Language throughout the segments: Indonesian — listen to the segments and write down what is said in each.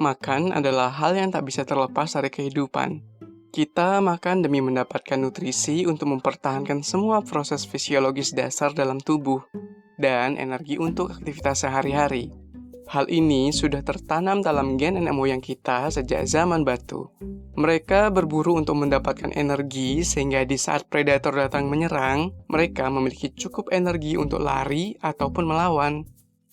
Makan adalah hal yang tak bisa terlepas dari kehidupan. Kita makan demi mendapatkan nutrisi untuk mempertahankan semua proses fisiologis dasar dalam tubuh dan energi untuk aktivitas sehari-hari. Hal ini sudah tertanam dalam gen nenek moyang kita sejak zaman batu. Mereka berburu untuk mendapatkan energi sehingga di saat predator datang menyerang, mereka memiliki cukup energi untuk lari ataupun melawan.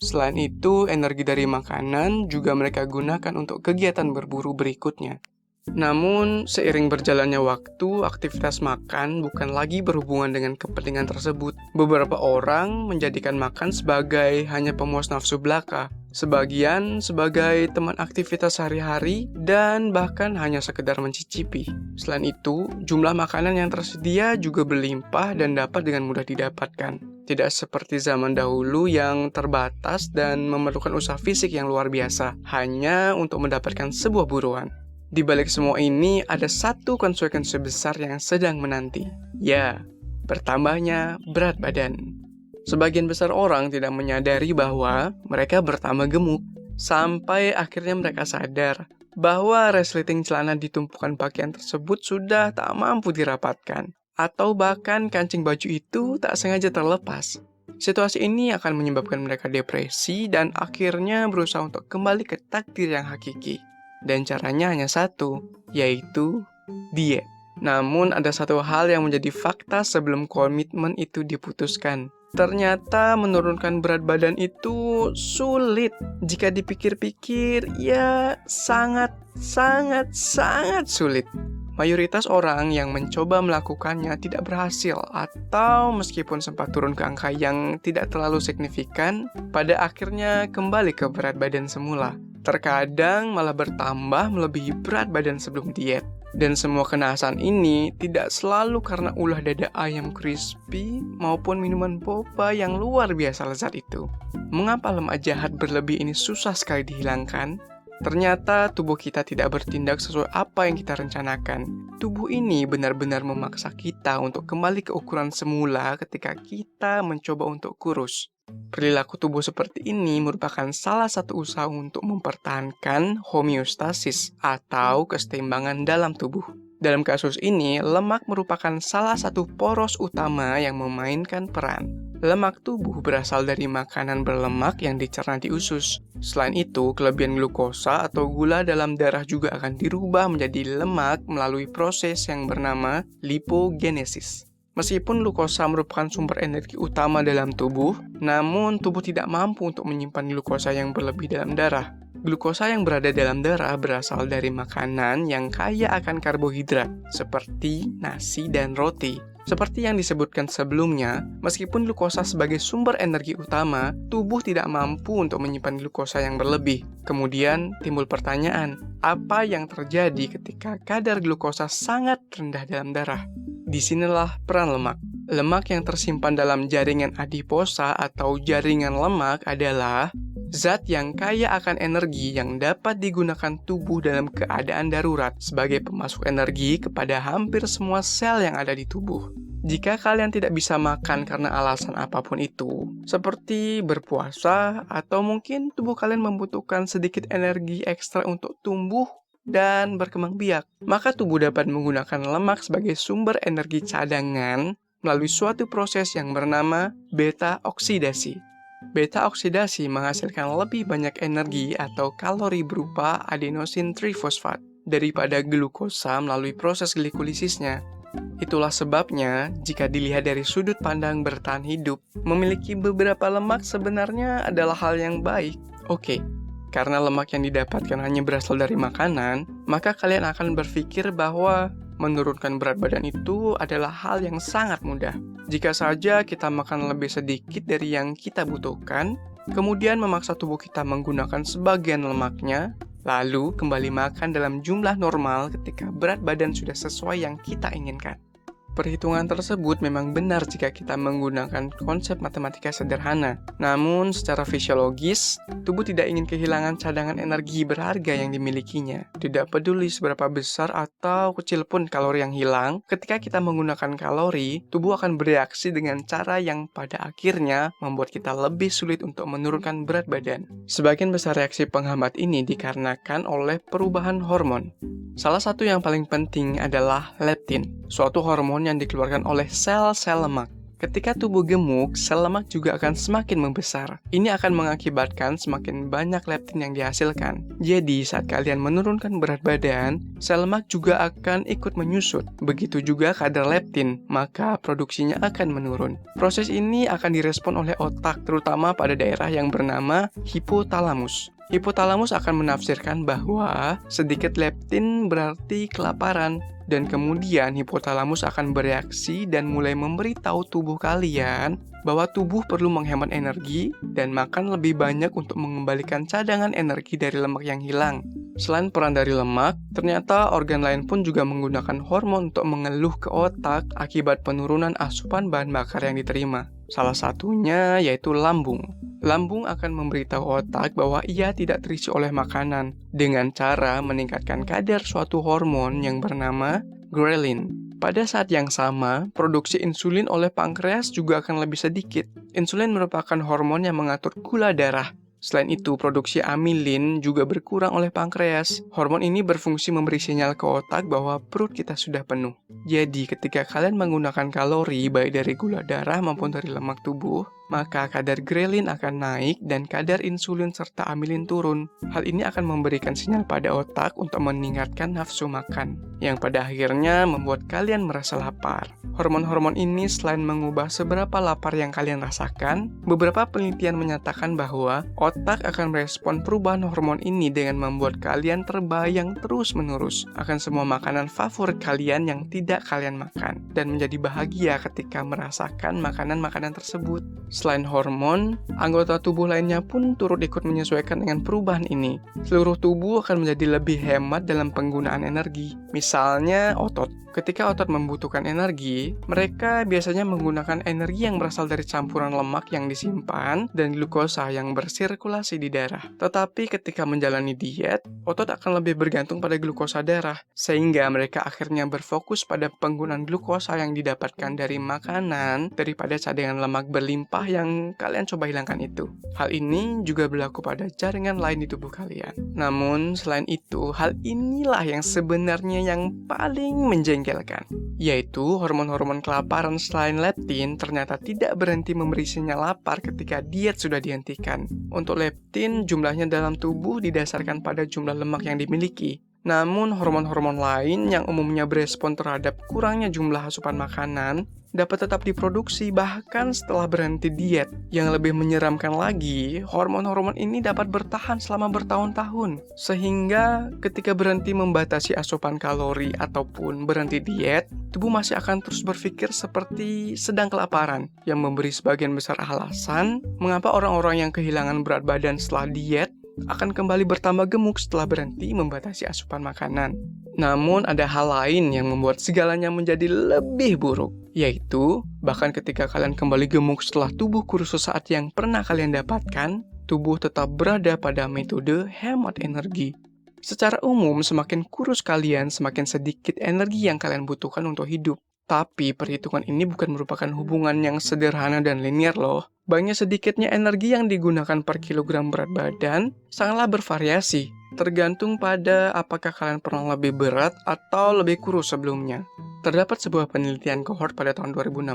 Selain itu, energi dari makanan juga mereka gunakan untuk kegiatan berburu berikutnya. Namun, seiring berjalannya waktu, aktivitas makan bukan lagi berhubungan dengan kepentingan tersebut. Beberapa orang menjadikan makan sebagai hanya pemuas nafsu belaka, sebagian sebagai teman aktivitas sehari-hari, dan bahkan hanya sekedar mencicipi. Selain itu, jumlah makanan yang tersedia juga berlimpah dan dapat dengan mudah didapatkan. Tidak seperti zaman dahulu yang terbatas dan memerlukan usaha fisik yang luar biasa, hanya untuk mendapatkan sebuah buruan. Di balik semua ini, ada satu konsekuensi besar yang sedang menanti. Ya, bertambahnya berat badan. Sebagian besar orang tidak menyadari bahwa mereka bertambah gemuk, sampai akhirnya mereka sadar bahwa resleting celana di tumpukan pakaian tersebut sudah tak mampu dirapatkan, atau bahkan kancing baju itu tak sengaja terlepas. Situasi ini akan menyebabkan mereka depresi dan akhirnya berusaha untuk kembali ke takdir yang hakiki. Dan caranya hanya satu, yaitu diet. Namun ada satu hal yang menjadi fakta sebelum komitmen itu diputuskan. Ternyata menurunkan berat badan itu sulit. Jika dipikir-pikir, ya sangat sulit. Mayoritas orang yang mencoba melakukannya tidak berhasil, atau meskipun sempat turun ke angka yang tidak terlalu signifikan, pada akhirnya kembali ke berat badan semula. Terkadang malah bertambah melebihi berat badan sebelum diet. Dan semua kenasan ini tidak selalu karena ulah dada ayam crispy maupun minuman boba yang luar biasa lezat itu. Mengapa lemak jahat berlebih ini susah sekali dihilangkan? Ternyata tubuh kita tidak bertindak sesuai apa yang kita rencanakan. Tubuh ini benar-benar memaksa kita untuk kembali ke ukuran semula ketika kita mencoba untuk kurus. Perilaku tubuh seperti ini merupakan salah satu usaha untuk mempertahankan homeostasis atau keseimbangan dalam tubuh. Dalam kasus ini, lemak merupakan salah satu poros utama yang memainkan peran. Lemak tubuh berasal dari makanan berlemak yang dicerna di usus. Selain itu, kelebihan glukosa atau gula dalam darah juga akan dirubah menjadi lemak melalui proses yang bernama lipogenesis. Meskipun glukosa merupakan sumber energi utama dalam tubuh, namun tubuh tidak mampu untuk menyimpan glukosa yang berlebih dalam darah. Glukosa yang berada dalam darah berasal dari makanan yang kaya akan karbohidrat, seperti nasi dan roti. Seperti yang disebutkan sebelumnya, meskipun glukosa sebagai sumber energi utama, tubuh tidak mampu untuk menyimpan glukosa yang berlebih. Kemudian timbul pertanyaan, apa yang terjadi ketika kadar glukosa sangat rendah dalam darah? Disinilah peran lemak. Lemak yang tersimpan dalam jaringan adiposa atau jaringan lemak adalah zat yang kaya akan energi yang dapat digunakan tubuh dalam keadaan darurat sebagai pemasok energi kepada hampir semua sel yang ada di tubuh. Jika kalian tidak bisa makan karena alasan apapun itu, seperti berpuasa atau mungkin tubuh kalian membutuhkan sedikit energi ekstra untuk tumbuh dan berkembang biak, maka tubuh dapat menggunakan lemak sebagai sumber energi cadangan melalui suatu proses yang bernama beta-oksidasi. Beta-oksidasi menghasilkan lebih banyak energi atau kalori berupa adenosin trifosfat daripada glukosa melalui proses glikolisisnya. Itulah sebabnya, jika dilihat dari sudut pandang bertahan hidup, memiliki beberapa lemak sebenarnya adalah hal yang baik. Oke, karena lemak yang didapatkan hanya berasal dari makanan, maka kalian akan berpikir bahwa menurunkan berat badan itu adalah hal yang sangat mudah. Jika saja kita makan lebih sedikit dari yang kita butuhkan, kemudian memaksa tubuh kita menggunakan sebagian lemaknya, lalu kembali makan dalam jumlah normal ketika berat badan sudah sesuai yang kita inginkan. Perhitungan tersebut memang benar jika kita menggunakan konsep matematika sederhana. Namun, secara fisiologis, tubuh tidak ingin kehilangan cadangan energi berharga yang dimilikinya. Tidak peduli seberapa besar atau kecil pun kalori yang hilang, ketika kita menggunakan kalori, tubuh akan bereaksi dengan cara yang pada akhirnya membuat kita lebih sulit untuk menurunkan berat badan. Sebagian besar reaksi penghambat ini dikarenakan oleh perubahan hormon. Salah satu yang paling penting adalah leptin, suatu hormon yang dikeluarkan oleh sel-sel lemak. Ketika tubuh gemuk, sel lemak juga akan semakin membesar. Ini akan mengakibatkan semakin banyak leptin yang dihasilkan. Jadi, saat kalian menurunkan berat badan, sel lemak juga akan ikut menyusut. Begitu juga kadar leptin, maka produksinya akan menurun. Proses ini akan direspon oleh otak, terutama pada daerah yang bernama hipotalamus. Hipotalamus akan menafsirkan bahwa sedikit leptin berarti kelaparan, dan kemudian hipotalamus akan bereaksi dan mulai memberitahu tubuh kalian bahwa tubuh perlu menghemat energi dan makan lebih banyak untuk mengembalikan cadangan energi dari lemak yang hilang. Selain peran dari lemak, ternyata organ lain pun juga menggunakan hormon untuk mengeluh ke otak akibat penurunan asupan bahan bakar yang diterima. Salah satunya yaitu lambung. Lambung akan memberitahu otak bahwa ia tidak terisi oleh makanan dengan cara meningkatkan kadar suatu hormon yang bernama ghrelin. Pada saat yang sama, produksi insulin oleh pankreas juga akan lebih sedikit. Insulin merupakan hormon yang mengatur gula darah. Selain itu, produksi amilin juga berkurang oleh pankreas. Hormon ini berfungsi memberi sinyal ke otak bahwa perut kita sudah penuh. Jadi, ketika kalian menggunakan kalori baik dari gula darah maupun dari lemak tubuh, maka kadar ghrelin akan naik dan kadar insulin serta amilin turun. Hal ini akan memberikan sinyal pada otak untuk meningkatkan nafsu makan, yang pada akhirnya membuat kalian merasa lapar. Hormon-hormon ini selain mengubah seberapa lapar yang kalian rasakan, beberapa penelitian menyatakan bahwa otak akan merespon perubahan hormon ini dengan membuat kalian terbayang terus-menerus akan semua makanan favorit kalian yang tidak kalian makan, dan menjadi bahagia ketika merasakan makanan-makanan tersebut. Selain hormon, anggota tubuh lainnya pun turut ikut menyesuaikan dengan perubahan ini. Seluruh tubuh akan menjadi lebih hemat dalam penggunaan energi. Misalnya otot. Ketika otot membutuhkan energi, mereka biasanya menggunakan energi yang berasal dari campuran lemak yang disimpan dan glukosa yang bersirkulasi di darah. Tetapi ketika menjalani diet, otot akan lebih bergantung pada glukosa darah, sehingga mereka akhirnya berfokus pada penggunaan glukosa yang didapatkan dari makanan daripada cadangan lemak berlimpah yang kalian coba hilangkan itu. Hal ini juga berlaku pada jaringan lain di tubuh kalian. Namun, selain itu, hal inilah yang sebenarnya yang paling menjengkelkan, yaitu hormon-hormon kelaparan selain leptin ternyata tidak berhenti memberi sinyal lapar ketika diet sudah dihentikan. Untuk leptin, jumlahnya dalam tubuh didasarkan pada jumlah lemak yang dimiliki. Namun, hormon-hormon lain yang umumnya berespon terhadap kurangnya jumlah asupan makanan dapat tetap diproduksi bahkan setelah berhenti diet. Yang lebih menyeramkan lagi, hormon-hormon ini dapat bertahan selama bertahun-tahun. Sehingga ketika berhenti membatasi asupan kalori ataupun berhenti diet, tubuh masih akan terus berpikir seperti sedang kelaparan, yang memberi sebagian besar alasan mengapa orang-orang yang kehilangan berat badan setelah diet akan kembali bertambah gemuk setelah berhenti membatasi asupan makanan. Namun ada hal lain yang membuat segalanya menjadi lebih buruk, yaitu bahkan ketika kalian kembali gemuk setelah tubuh kurus sesaat yang pernah kalian dapatkan, tubuh tetap berada pada metode hemat energi. Secara umum, semakin kurus kalian, semakin sedikit energi yang kalian butuhkan untuk hidup. Tapi perhitungan ini bukan merupakan hubungan yang sederhana dan linear loh. Banyak sedikitnya energi yang digunakan per kilogram berat badan sangatlah bervariasi, tergantung pada apakah kalian pernah lebih berat atau lebih kurus sebelumnya. Terdapat sebuah penelitian kohort pada tahun 2016.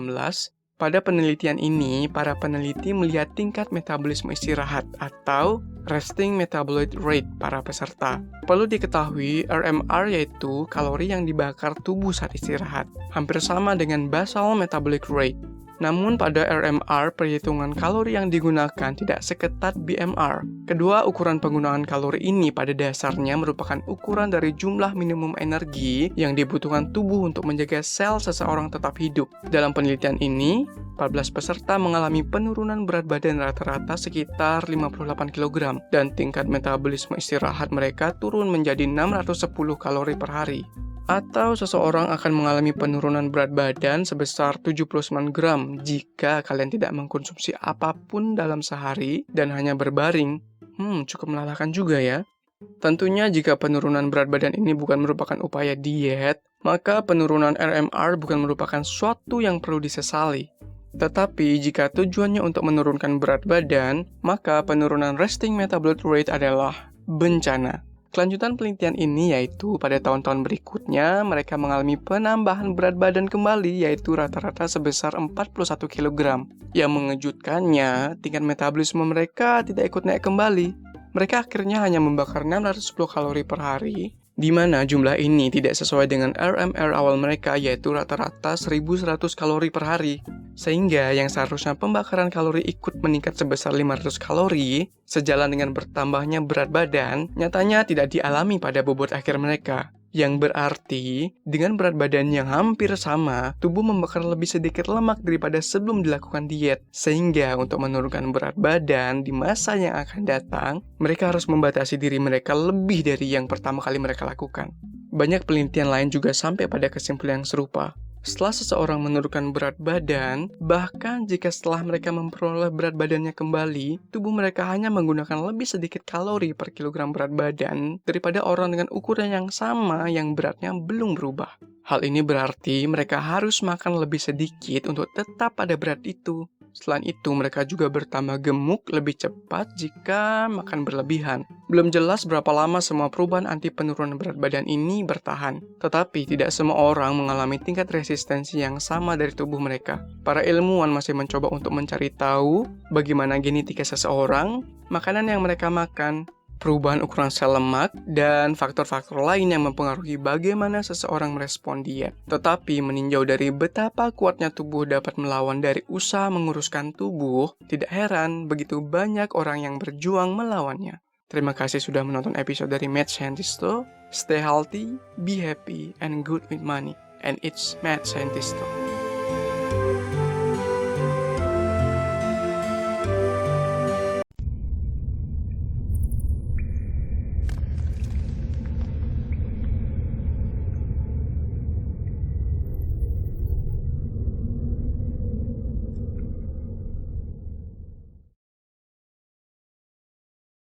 Pada penelitian ini, para peneliti melihat tingkat metabolisme istirahat atau resting metabolic rate para peserta. Perlu diketahui, RMR yaitu kalori yang dibakar tubuh saat istirahat, hampir sama dengan basal metabolic rate. Namun pada RMR, perhitungan kalori yang digunakan tidak seketat BMR. Kedua ukuran penggunaan kalori ini pada dasarnya merupakan ukuran dari jumlah minimum energi yang dibutuhkan tubuh untuk menjaga sel seseorang tetap hidup. Dalam penelitian ini, 14 peserta mengalami penurunan berat badan rata-rata sekitar 58 kg dan tingkat metabolisme istirahat mereka turun menjadi 610 kalori per hari. Atau seseorang akan mengalami penurunan berat badan sebesar 79 gram jika kalian tidak mengkonsumsi apapun dalam sehari dan hanya berbaring. Cukup melelahkan juga ya. Tentunya jika penurunan berat badan ini bukan merupakan upaya diet, maka penurunan RMR bukan merupakan suatu yang perlu disesali. Tetapi jika tujuannya untuk menurunkan berat badan, maka penurunan resting metabolic rate adalah bencana. Kelanjutan penelitian ini yaitu pada tahun-tahun berikutnya mereka mengalami penambahan berat badan kembali yaitu rata-rata sebesar 41 kg. Yang mengejutkannya, tingkat metabolisme mereka tidak ikut naik kembali. Mereka akhirnya hanya membakar 610 kalori per hari, di mana jumlah ini tidak sesuai dengan RMR awal mereka yaitu rata-rata 1100 kalori per hari. Sehingga yang seharusnya pembakaran kalori ikut meningkat sebesar 500 kalori, sejalan dengan bertambahnya berat badan, nyatanya tidak dialami pada bobot akhir mereka. Yang berarti, dengan berat badan yang hampir sama, tubuh membakar lebih sedikit lemak daripada sebelum dilakukan diet. Sehingga untuk menurunkan berat badan di masa yang akan datang, mereka harus membatasi diri mereka lebih dari yang pertama kali mereka lakukan. Banyak penelitian lain juga sampai pada kesimpulan yang serupa. Setelah seseorang menurunkan berat badan, bahkan jika setelah mereka memperoleh berat badannya kembali, tubuh mereka hanya menggunakan lebih sedikit kalori per kilogram berat badan daripada orang dengan ukuran yang sama yang beratnya belum berubah. Hal ini berarti mereka harus makan lebih sedikit untuk tetap pada berat itu. Selain itu, mereka juga bertambah gemuk lebih cepat jika makan berlebihan. Belum jelas berapa lama semua perubahan anti penurunan berat badan ini bertahan. Tetapi tidak semua orang mengalami tingkat resistensi yang sama dari tubuh mereka. Para ilmuwan masih mencoba untuk mencari tahu bagaimana genetika seseorang, makanan yang mereka makan, perubahan ukuran sel lemak, dan faktor-faktor lain yang mempengaruhi bagaimana seseorang merespon diet. Tetapi meninjau dari betapa kuatnya tubuh dapat melawan dari usaha menguruskan tubuh, tidak heran begitu banyak orang yang berjuang melawannya. Terima kasih sudah menonton episode dari Mad Scientisto. Stay healthy, be happy, and good with money. And it's Mad Scientisto.